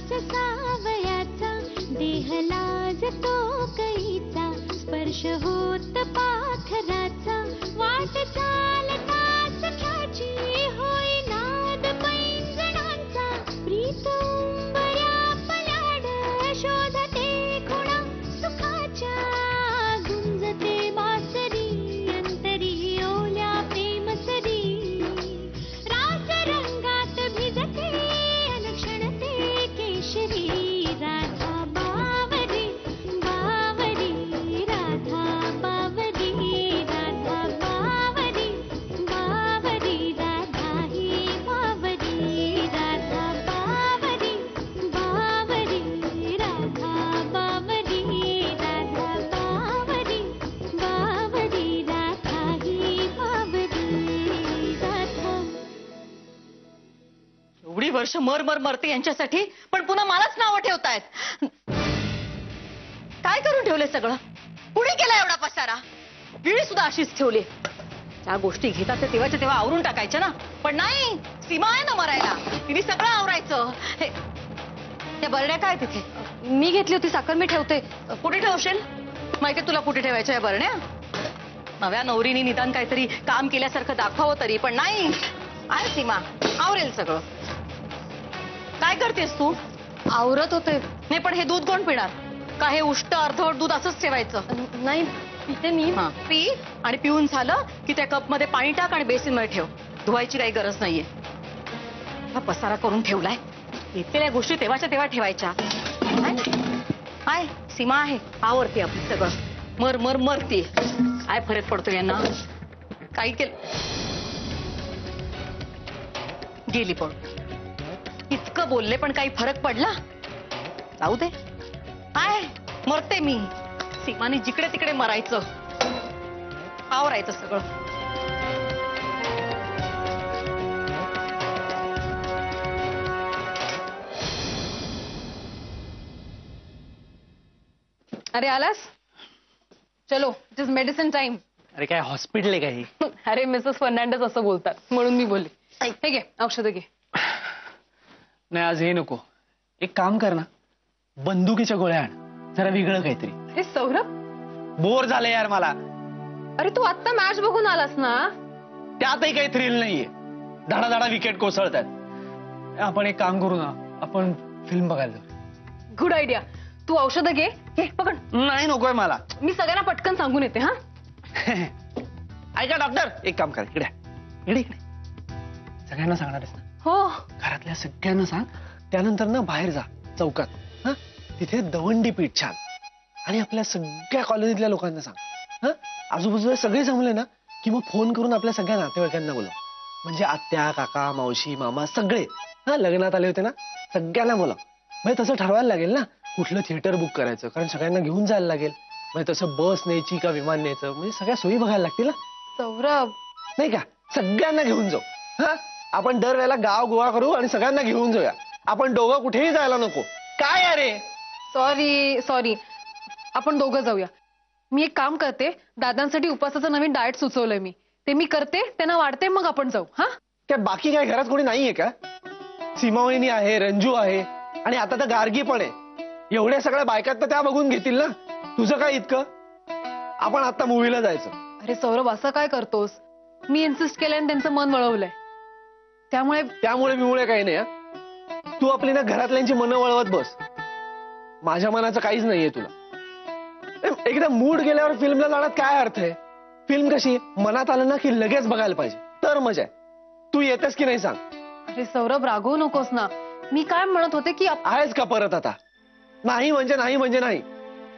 वास सावयाचा, देह लाजतो कैचा, स्पर्श होत पाखराचा, वाट चालता सख्याची होई नाद पैंजणांचा, प्रीत उंबऱ्या पलाड शोधते खुणा सुखाच्या, गुंजते बासरी अंतरी ओल्या प्रेमसरी, रास रंगात भिजते अलक्षणते केशरी, राधा बावरी बावरी, राधा बावरी, राधा बावरी बावरी, राधा ही बावरी, राधा बावरी बावरी, राधा बावरी, राधा बावरी बावरी, राधा ही बावरी, राधा. एवढी वर्ष मर मरते यांच्यासाठी, पण पुन्हा मलाच नावं ठेवतायत. काय करून ठेवले सगळं? कुणी केला एवढा पसारा? पिढी सुद्धा अशीच ठेवली. त्या गोष्टी घेतात ते तेव्हाच्या तेव्हा आवरून टाकायच्या ना, पण नाही, सीमा आहे ना मरायला, तिने सगळं आवरायचं. हे त्या बरड्या काय तिथे? मी घेतली होती साखर, मी ठेवते. कुठे ठेवशील? माहिती तुला कुठे ठेवायच्या या बरण्या? नव्या नवरीने निदान काहीतरी काम केल्यासारखं दाखवावं तरी, पण नाही. आहे सीमा, आवरेल सगळं. काय करतेस तू? आवरत होते. नाही, पण हे दूध कोण पिणार? का हे उष्ट अर्धवट दूध असंच ठेवायचं? नाही पिते मी. पी, आणि पिऊन झालं की त्या कप मध्ये पाणी टाक आणि बेसिन मध्ये ठेव. धुवायची काही गरज नाहीये. हा पसारा करून ठेवलाय. इतक्या गोष्टी तेव्हाच्या तेव्हा ठेवायच्या. आहे सीमा, आहे आवरते आपली सगळं. मर मर मरते. काय फरक पडतो यांना? काही केलं गेली पण. इतकं बोलले पण काही फरक पडला? जाऊ दे. आहे मरते मी. सीमाने जिकडे तिकडे मरायचं, आवरायचं सगळं. अरे आलास? चलो, इट इज मेडिसिन टाइम. अरे काय हॉस्पिटल आहे काही? अरे मिसेस फर्नांडिस असं बोलतात म्हणून मी बोलले. हे घे औषध घे. नाही, आज हे नको. एक काम कर ना, बंदुकीच्या गोळ्या आण, जरा वेगळं काहीतरी. अरे सौरभ, बोर झालं यार मला. अरे तू आत्ता मॅच बघून आलास ना? त्यातही काही थ्रिल नाहीये. धाडा विकेट कोसळतात. आपण एक काम करू ना, आपण फिल्म बघायला जाऊ. Good idea. तू औषध घे. हे पकड. नाही, नकोय मला. मी सगळ्यांना पटकन सांगून येते. हा ऐका डॉक्टर, एक काम करा, इकडे इकडे इकडे. सगळ्यांना सांगणारच ना? हो. घरातल्या सगळ्यांना सांग. त्यानंतर ना बाहेर जा चौकात. हा, तिथे दवंडी पीठ छान, आणि आपल्या सगळ्या कॉलनीतल्या लोकांना सांग. हा, आजूबाजूला सगळे जमले ना की मग फोन करून आपल्या सगळ्या नातेवाईकांना बोलव. म्हणजे आत्या, काका, मावशी, मामा सगळे. हा, लग्नात आले होते ना, सगळ्यांना बोलव. म्हणजे तसं ठरवायला लागेल ना कुठलं थिएटर बुक करायचं, कारण सगळ्यांना घेऊन जायला लागेल. म्हणजे तसं बस न्यायची का विमान न्यायचं, म्हणजे सगळ्या सोयी बघायला लागतील ना. सौरभ, नाही का? सगळ्यांना घेऊन जाऊ. हा, आपण दरवेळेला गाव गोळा करू आणि सगळ्यांना घेऊन जाऊया. आपण दोघं कुठेही जायला नको. काय अरे? सॉरी, आपण दोघं जाऊया. मी एक काम करते, दादांसाठी उपासाचं नवीन डाएट सुचवलंय मी. ते मी करते, त्यांना वाढते, मग आपण जाऊ. हा, काय बाकी काय घरात कोणी नाहीये का? सीमावहिनी आहे, रंजू आहे, आणि आता तर गार्गी पण आहे. एवढ्या सगळ्या बायकात तर त्या बघून घेतील ना. तुझं काय इतकं? आपण आता मूवीला जायचं. अरे सौरभ, असं काय करतोस? मी इन्सिस्ट केलंय आणि त्यांचं मन वळवलंय. त्यामुळे बिमुळे काही नाही. तू आपली ना घरातल्यांची मनं वळवत बस. माझ्या मनाचं काहीच नाहीये तुला. एकदा मूड गेल्यावर फिल्मला जाण्यात काय अर्थ आहे? फिल्म कशी मनात आलं ना की लगेच बघायला पाहिजे, तर मजा आहे. तू येतेस की नाही सांग? अरे सौरभ, रागवू नकोस ना. मी काय म्हणत होते की आहेस का परत आता? नाही म्हणजे नाही.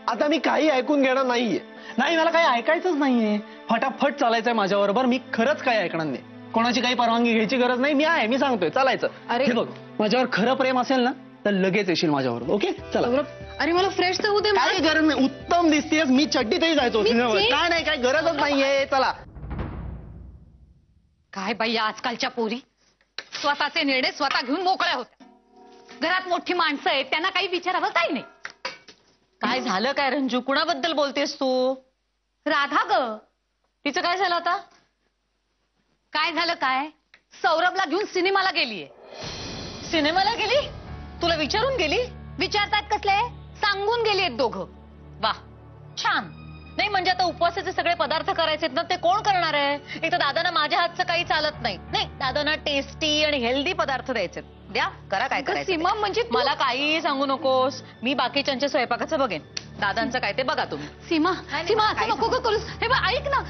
आता मी काही ऐकून घेणार नाहीये. नाही, मला काही ऐकायचंच नाहीये. फटाफट चालायचंय माझ्याबरोबर. मी खरंच काही ऐकणार नाही. कोणाची काही परवानगी घ्यायची गरज नाही. मी सांगतोय चालायचं. अरे हे बघ, माझ्यावर खरं प्रेम असेल ना तर लगेच येशील माझ्याबरोबर. ओके, चला. सौरभ, अरे मला फ्रेश तर होऊ दे. काही गरज नाही. उत्तम दिसतेस. मी चड्डीतही जायचो सिनेमावर. काय नाही, काही गरजच नाहीये. चला. काय बाई, आजकालच्या पोरी स्वतःचे निर्णय स्वतः घेऊन मोकळ्या होत्या. घरात मोठी माणसं आहेत, त्यांना काही विचारावं काही नाही. काय झालं काय रंजू? कुणाबद्दल बोलतेस तू? राधा ग. तिचं काय झालं आता? काय झालं काय? सौरभला घेऊन सिनेमाला गेलीये. सिनेमाला गेली? तुला विचारून गेली? विचारतात कसले? सांगून गेली आहेत दोघं. वा, छान. नाही म्हणजे आता उपवासाचे सगळे पदार्थ करायचे ना, ते कोण करणार आहे? एक तर दादांना माझ्या हातचं काही चालत नाही. नाही, दादांना टेस्टी आणि हेल्दी पदार्थ द्यायचे. द्या, करा काय करायचं सीमा ते. म्हणजे मला काही सांगू नकोस. मी बाकीच्यांच्या स्वयंपाकाचं बघेन. दादांचं काय ते बघा तुम्ही. सीमा नाही, सीमा काही असं नको ग करूस. हे बघ ऐक ना.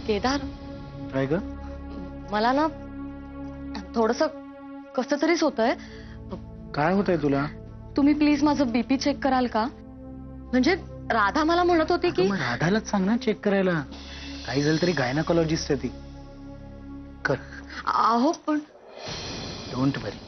केदार, काय ग? मला ना थोडस कसं तरीच होतंय. काय होतंय तुला? तुम्ही प्लीज माझं बीपी चेक कराल का? म्हणजे राधा मला म्हणत होती की मग राधालाच सांग ना चेक करायला. काही झालं तरी गायनाकोलॉजिस्ट आहे ती. कर. अहो पण डोंट वरी.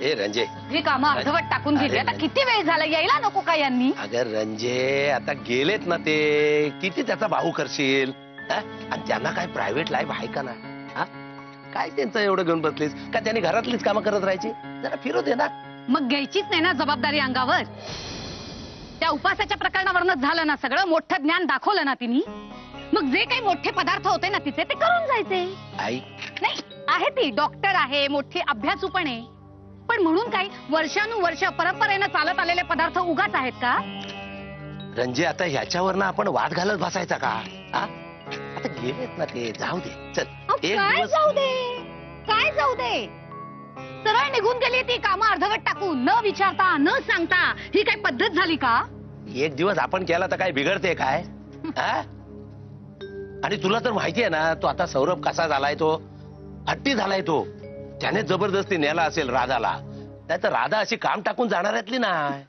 ए रंजे, ही कामं अर्धवट टाकून गेली. आता किती वेळ झाला, यायला नको का यांनी? अगर रंजे आता गेलेत ना ते, किती त्याचा भाऊ करशील? हा? आणि त्यांना काय प्रायव्हेट लाईफ आहे का ना? हा? काय त्यांचं एवढं घेऊन बसलीस का? त्यांनी घरातलीच कामं करत राहायची? जरा फिरू दे ना. मग घ्यायचीच नाही ना जबाबदारी अंगावर? त्या उपासाच्या प्रकरणावरनं झालं ना सगळं. मोठं ज्ञान दाखवलं ना तिने. मग जे काही मोठे पदार्थ होते ना तिचे, ते करून जायचे. आई नाही, आहे ती डॉक्टर आहे, मोठी अभ्यासू पण आहे. पण म्हणून काय वर्षानुवर्ष परंपरेनं चालत आलेले पदार्थ उगाच आहेत का? रंजे, आता ह्याच्यावर ना आपण वाद घालत बसायचा का? हा? आता गेलेत ना ते, जाऊ दे. चल अहो, एक काय दिवस जाऊ दे, काय जाऊ दे? सरळ निघून गेली ती कामं अर्धवट टाकून, न विचारता न सांगता. ही काय पद्धत झाली का? एक दिवस आपण केला तर काय बिघडते काय? हा? आणि तुला तर माहिती आहे ना, तो आता सौरभ कसा झालाय, तो हट्टी झालाय. तो त्याने जबरदस्ती नेला असेल राधाला. नाही तर राधा अशी काम टाकून जाणाऱ्यातली नाही.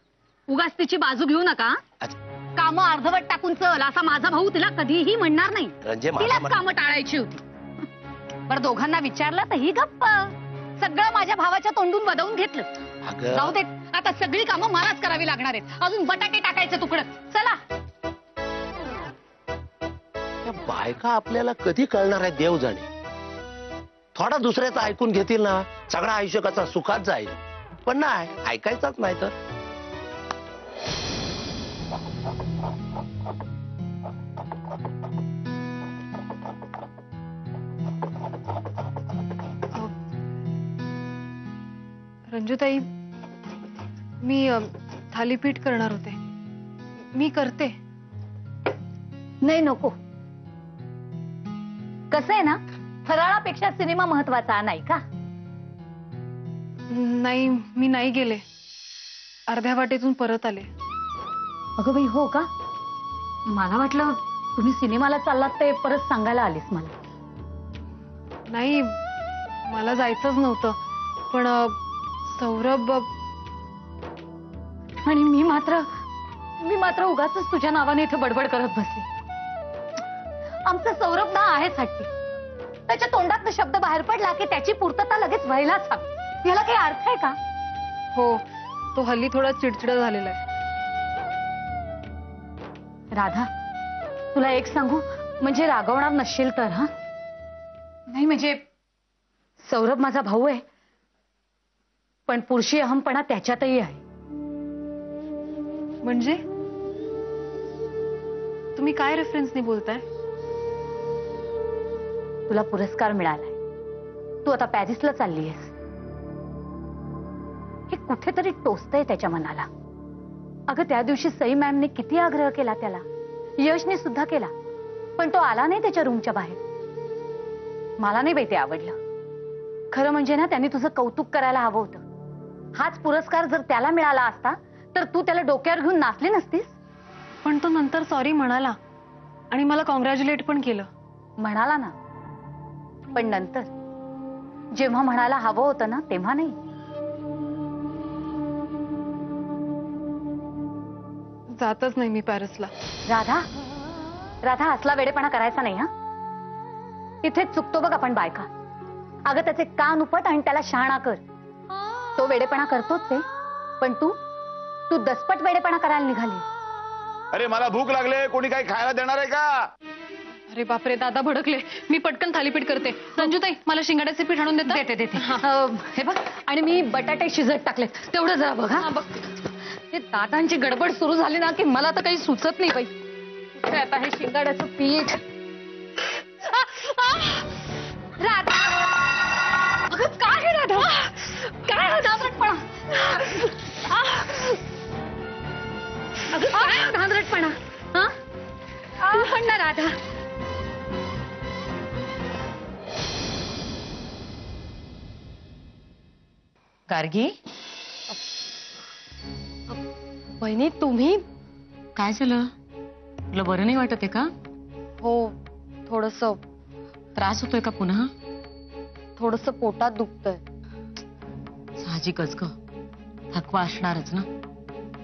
उगाच तिची बाजू घेऊ नका. अच्छा, कामं अर्धवट टाकून चल असा माझा भाऊ तिला कधीही म्हणणार नाही. रंजे, माझं तिलाच म्हण- कामं टाळायची होती. बरं, दोघांना विचारलं तर ही गप्प. सगळं माझ्या भावाच्या तोंडून बदवून घेतलं. अगं, जाऊ देत, आता सगळी कामं मलाच करावी लागणार आहेत. अजून बटाटे टाकायचे तुकडं. चला. त्या बायका आपल्याला कधी कळणार आहे देव जाणे. थोडा दुसऱ्याचं ऐकून घेतील ना, सगळं आयुष्य कसा सुखात जाईल. पण नाही, ऐकायचंच नाही तर. रंजूताई, मी थालीपीठ करणार होते. मी करते. नाही, नको. कसं आहे ना, फराळापेक्षा सिनेमा महत्वाचा नाही का? नाही, मी नाही गेले. अर्ध्या वाटेतून परत आले. अगं बाई, हो का? मला वाटलं तुम्ही सिनेमाला चाललात ते परत सांगायला आलीस मला. नाही, मला जायचंच नव्हतं. पण सौरभ आणि मी मात्र उगाच तुझ्या नावाने इथे बडबड करत बसले. आमचा सौरभ ना आहेच हट्टी. त्याच्या तोंडात शब्द बाहेर पडला की त्याची पूर्तता लगेच व्हायलाच हवी. याला काही अर्थ आहे का? हो, तो हल्ली थोडा चिडचिडा झालेला आहे. राधा, तुला एक सांगू, म्हणजे रागवणार नसशील तर. हा, नाही म्हणजे सौरभ माझा भाऊ आहे, पण पुरुषी अहमपणा त्याच्यातही आहे. म्हणजे तुम्ही काय रेफरन्सने बोलताय? तुला पुरस्कार मिळालाय. तू आता पॅरिसला चालली आहेस. हे कुठेतरी टोचतंय त्याच्या मनाला. अगं, त्या दिवशी सई मॅमने किती आग्रह केला त्याला. यशने सुद्धा केला, पण तो आला नाही त्याच्या रूमच्या बाहेर. मला नाही बाई ते आवडलं. खरं म्हणजे ना, त्याने तुझं कौतुक करायला हवं होतं. हाच पुरस्कार जर त्याला मिळाला असता तर तू त्याला डोक्यावर घेऊन नाचली नसतीस. पण तो नंतर सॉरी म्हणाला आणि मला कॉंग्रॅच्युलेट पण केलं. म्हणाला ना, पण नंतर जेव्हा म्हणायला हवं होतं ना, तेव्हा नाही. जातच नाही मी पॅरिसला. राधा असला वेडेपणा करायचा नाही. हा, इथेच चुकतो बघ आपण बायका. अगं, त्याचे कान उपट आणि त्याला शहाणा कर. तो वेडेपणा करतोच आहे, पण तू तू दसपट वेडेपणा करायला निघाली. अरे मला भूक लागले, कोणी काही खायला देणार आहे का? अरे बापरे, दादा भडकले. मी पटकन थालीपीठ करते. संजूताई, मला शिंगाड्याचे पीठ आणून देता? देते देते. हे बघ, आणि मी बटाटे शिजत टाकले, तेवढं जरा बघ. हा बघ, हे दादांची गडबड सुरू झाली ना की मला तर काही सुचत नाही बाई. कुठे आता हे शिंगाड्याचं पीठ? राधा, अगं काय हे राधा, काय हा धांदरटपणा? अगं काय धांदरटपणा? हा तू पण ना राधा. गार्गी, बहिणी तुम्ही? काय झालं? तुला बरं नाही वाटत आहे का? हो, थोडस त्रास होतोय का पुन्हा? थोडस पोटात दुखतंय. साहजिकच ग, थकवा असणारच ना.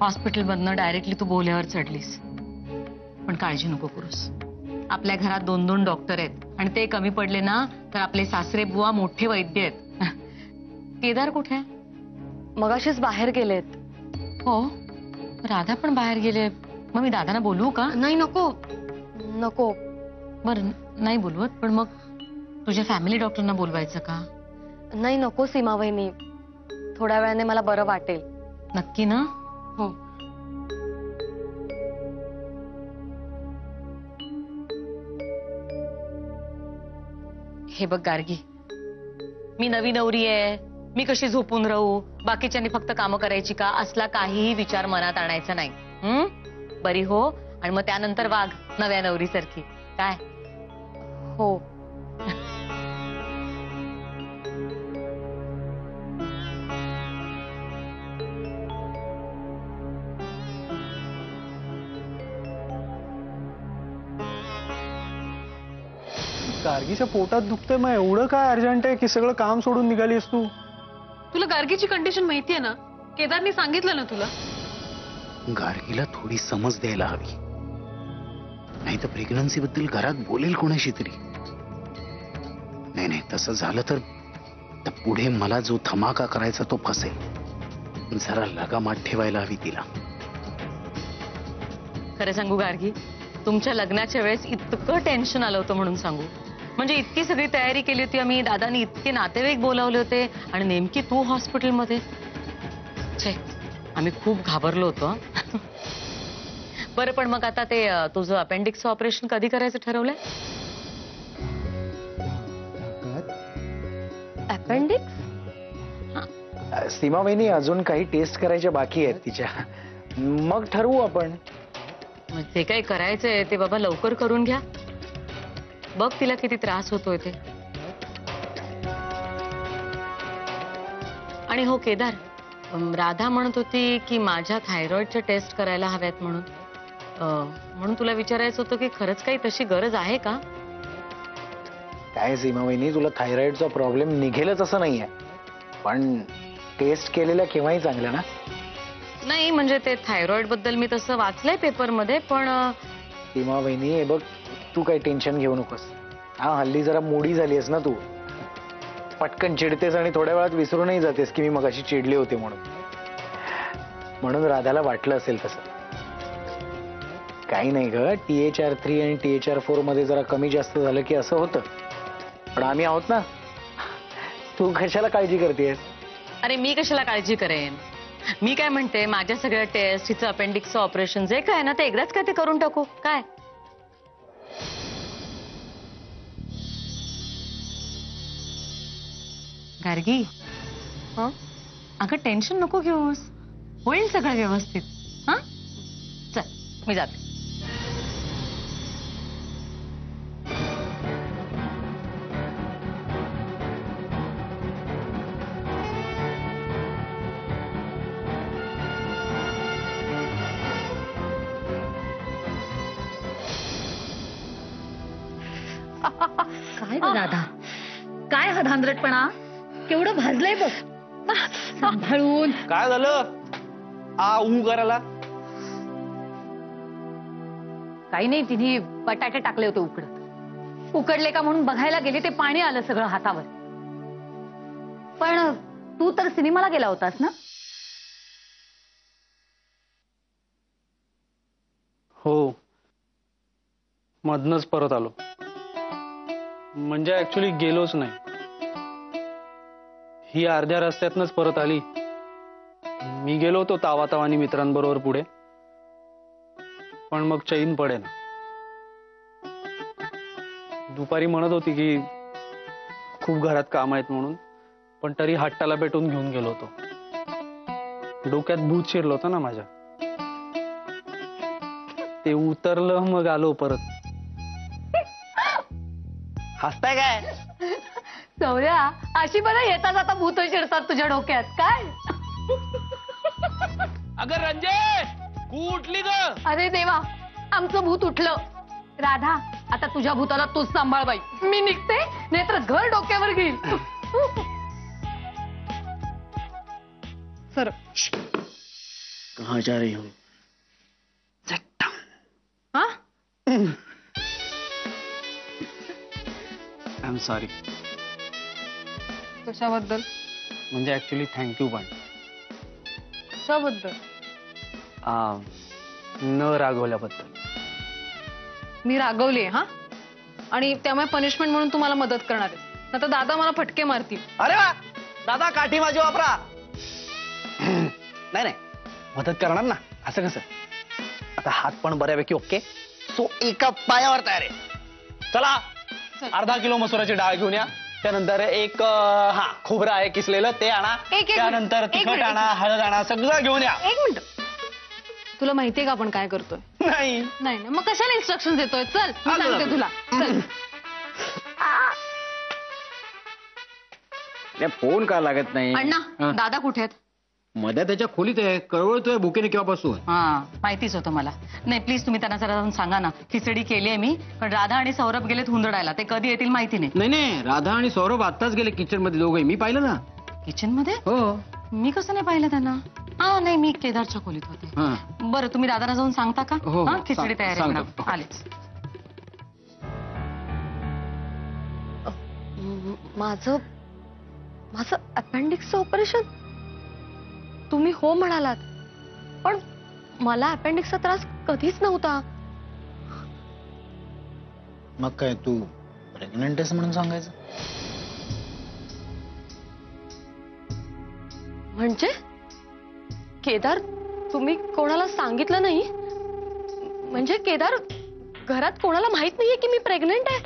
हॉस्पिटल मधनं डायरेक्टली तू बोल्यावर चढलीस. पण काळजी नको करूस. आपल्या घरात 2-2 डॉक्टर आहेत आणि ते कमी पडले ना तर आपले सासरे बुवा मोठे वैद्य आहेत. केदार कुठे आहे? मगाशीच बाहेर गेलेत. हो, राधा पण बाहेर गेले. मग मी दादांना बोलवू का? नाही, नको नको. बरं, नाही बोलवत, पण मग तुझ्या फॅमिली डॉक्टरना बोलवायचं का? नाही, नको सीमा वहिनी. थोड्या वेळाने मला बरं वाटेल. नक्की ना? हो. हे बघ गार्गी, मी नवी नवरी आहे. मी कशी झोपून राहू, बाकीच्यांनी फक्त कामं करायची का, असला काहीही विचार मनात आणायचा नाही. बरी हो, आणि मग त्यानंतर वाग नव्या नवरीसारखी. काय? हो. गार्गीच्या पोटात दुखतंय, मग एवढं काय अर्जंट आहे की सगळं काम सोडून निघालीस तू? तुला गार्गीची कंडिशन माहितीये ना? केदारने सांगितलं ना तुला? गार्गीला थोडी समज द्यायला हवी, नाही तर प्रेग्नन्सी बद्दल घरात बोलेल कोणाशी तरी. नाही, तसं झालं तर पुढे मला जो धमाका करायचा तो फसेल. जरा लगामात ठेवायला हवी तिला. खरं सांगू गार्गी, तुमच्या लग्नाच्या वेळेस इतकं टेन्शन आलं होतं म्हणून सांगू. म्हणजे इतकी सगळी तयारी केली होती आम्ही, दादानी इतके नातेवाईक बोलावले होते आणि नेमकी तू हॉस्पिटलमध्ये. छे, आम्ही खूप घाबरलो होतो. बरं, पण मग आता ते तुझं अपेंडिक्सचं ऑपरेशन कधी करायचं ठरवलंय? अपेंडिक्स? सीमा वहिनी, अजून काही टेस्ट करायच्या बाकी आहेत तिच्या, मग ठरवू आपण. जे काही करायचंय ते बाबा लवकर करून घ्या. बघ तिला किती त्रास होतोय ते. आणि हो केदार, राधा म्हणत होती की माझ्या थायरॉइडच्या टेस्ट करायला हव्यात म्हणून. म्हणून तुला विचारायचं होतं की खरंच काही तशी गरज आहे का? काय सीमा वहिनी, तुला थायरॉइडचा प्रॉब्लेम निघेलच असं नाहीये, पण टेस्ट केलेल्या केव्हाही चांगल्या ना. नाही, म्हणजे ते थायरॉइड बद्दल मी तसं वाचलंय पेपरमध्ये, पण सीमा वहिनी, हे बघ, तू काही टेन्शन घेऊ नकोस. हा, हल्ली जरा मोडी झालीस ना तू, पटकन चिडतेस आणि थोड्या वेळात विसरूनही जातेस की मी मगाशी चिडले होते म्हणून राधाला वाटलं असेल तसं. काही नाही ग, THR3 आणि THR4 मध्ये जरा कमी जास्त झालं की असं होतं, पण आम्ही आहोत ना. तू कशाला काळजी करतेस? अरे मी कशाला काळजी करेन. मी काय म्हणते, माझ्या सगळ्या टेस्ट, तिचं अपेंडिक्सचं ऑपरेशन जे काय ना ते एकदाच काय ते करून टाकू. काय गार्गी, अगं टेन्शन नको घेऊस, होईल सगळं व्यवस्थित. हा, चल मी जाते. काय ग राधा, काय हा धांदरटपणा? केवढं भाजलंय बघ. सांभाळून. काय झालं करायला? काही नाही, तिने बटाटे टाकले होते उकडत. उकडले का म्हणून बघायला गेले, ते पाणी आलं सगळं हातावर. पण तू तर सिनेमाला गेला होतास ना? हो, मधनच परत आलो. म्हणजे ऍक्च्युली गेलोच नाही. ही अर्ध्या रस्त्यातनच परत आली. मी गेलो होतो तावातावानी मित्रांबरोबर पुढे, पण मग चैन पडेना. दुपारी म्हणत होती की खूप घरात काम आहेत म्हणून, पण तरी हट्टाला पेटून घेऊन गेलो होतो. डोक्यात भूत शिरलं होतं ना माझ्या, ते उतरलं, मग आलो परत. हसताय काय? सौर्या, अशी बरं येता जाता भूत शिरतात तुझ्या डोक्यात काय? अगं रंजे, कुठली ग? अरे देवा, आमचं भूत उठलं. राधा, आता तुझ्या भूताला तूच सांभाळ बाई. मी निघते, नाहीतर घर डोक्यावर घेईल. सर कहाँ जा रही हूँ? हा आय एम सॉरी. कशाबद्दल? म्हणजे ऍक्च्युली थँक्यू पण कशाबद्दल? न रागवल्याबद्दल. मी रागवली हा, आणि त्यामुळे पनिशमेंट म्हणून तुम्हाला मदत करणार आहे. आता दादा मला फटके मारतील. अरे वा, दादा काठी माझी वापरा. नाही नाही, मदत करणार ना, असं कसं. आता हात पण बऱ्यापैकी ओके, सो एका पायावर तयार आहे. चला, अर्धा किलो मसुराची डाळ घेऊन या. त्यानंतर एक खोबरं आहे किसलेलं, ते आणा. त्यानंतर तिखट आणा, हळद आणा, सगळं घेऊन या. एक मिनिट, तुला माहितीये का आपण काय करतोय? नाही नाही ना, मग कशाला इन्स्ट्रक्शन देतोय? चल, मी सांगते तुला. चल. फोन का लागत नाही? अण्णा, दादा कुठे आहेत? मध्या त्याच्या खोलीत आहे, कळवळतोय बुकेने केव्हापासून. हा, माहितीच होतं मला. नाही, प्लीज तुम्ही त्यांना जरा जाऊन सांगा ना, खिचडी केली आहे मी, पण राधा आणि सौरभ गेलेत हुंदडायला. ते कधी येतील माहिती नाही. नाही नाही, राधा आणि सौरभ आत्ताच गेले किचन मध्ये दोघे. मी पाहिलं ना. किचन मध्ये? हो. मी कसं नाही पाहिलं त्यांना? हा, नाही, मी केदारच्या खोलीत होते. बरं, तुम्ही दादाला जाऊन सांगता का? हो, हा, खिचडी तयार आहे म्हणा. आलेच. माझं अपेंडिक्सचं ऑपरेशन? तुम्ही हो म्हणालात, पण मला अपेंडिक्सचा त्रास कधीच नव्हता. मग काय तू प्रेग्नंट आहेस म्हणून सांगायचं? म्हणजे केदार, तुम्ही कोणाला सांगितलं नाही? म्हणजे केदार, घरात कोणाला माहित नाहीये की मी प्रेग्नंट आहे?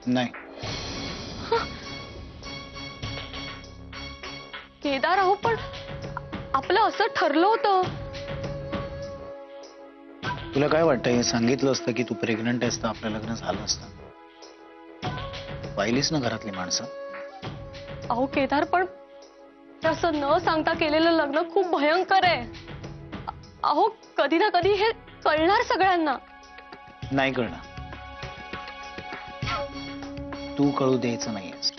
नाही. केदार, अहो पण आपलं असं ठरलं होतं. तुला काय वाटतं, हे सांगितलं असतं की तू प्रेग्नंट आहेस तर आपलं लग्न झालं असतं? पाहिलीस ना घरातली माणसं. अहो केदार, पण असं न सांगता केलेलं लग्न खूप भयंकर आहे. अहो, कधी ना कधी हे कळणार सगळ्यांना. नाही कळणार. तू कळू द्यायचं नाहीयेस.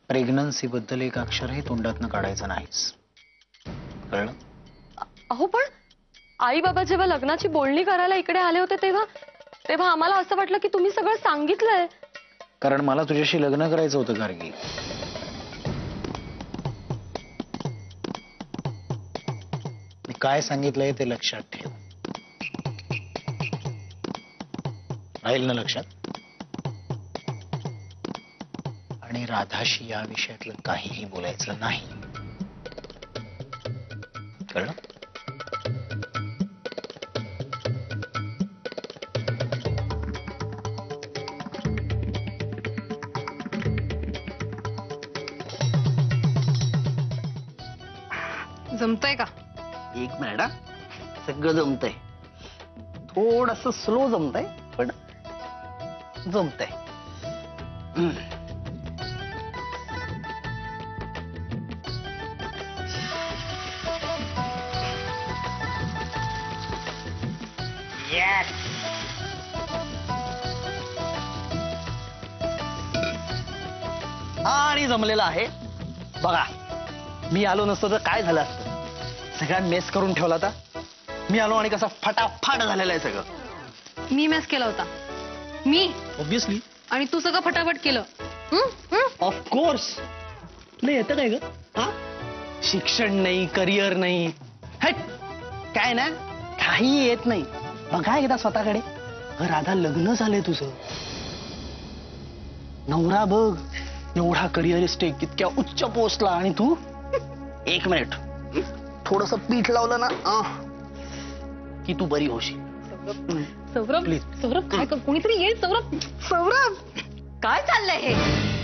प्रेग्नन्सी बद्दल एक अक्षरही तोंडातनं काढायचं नाहीस, कळलं? अहो पण आई बाबा जेव्हा लग्नाची बोलणी करायला इकडे आले होते तेव्हा आम्हाला असं वाटलं की तुम्ही सगळं सांगितलंय. कारण मला तुझ्याशी लग्न करायचं होतं गार्गी. मी काय सांगितलंय ते लक्षात ठेव. राहील ना लक्षात? आणि राधाशी या विषयातलं काहीही बोलायचं नाही, कळलं? जमतंय का? एक मिनिट हा, सगळं जमतंय. थोडस स्लो जमतंय, पण जमतंय. आणि जमलेलं आहे बघा. मी आलो नसतो तर काय झालं असतं? सगळ्यांनी मेस करून ठेवला होता. मी आलो आणि कसा फटाफट झालेला आहे सगळं. मी मेस केला होता. मी ऑब्विसली. आणि तू सगळं फटाफट केलं. ऑफकोर्स. तुला येतं काय ग? हा, शिक्षण नाही, करिअर नाही, हट. काय ना काही येत नाही. बघा एकदा स्वतःकडे. राधा, लग्न झालंय तुझं. नवरा बघ, एवढा करिअरिस्टिक, इतक्या उच्च पोस्टला, आणि तू 1 मिनिट थोडस पीठ लावलं ना की तू बरी होशील. सौरभ, Please. सौरभ काय कोणीतरी येईल. सौरभ, सौरभ. काय चाललंय हे?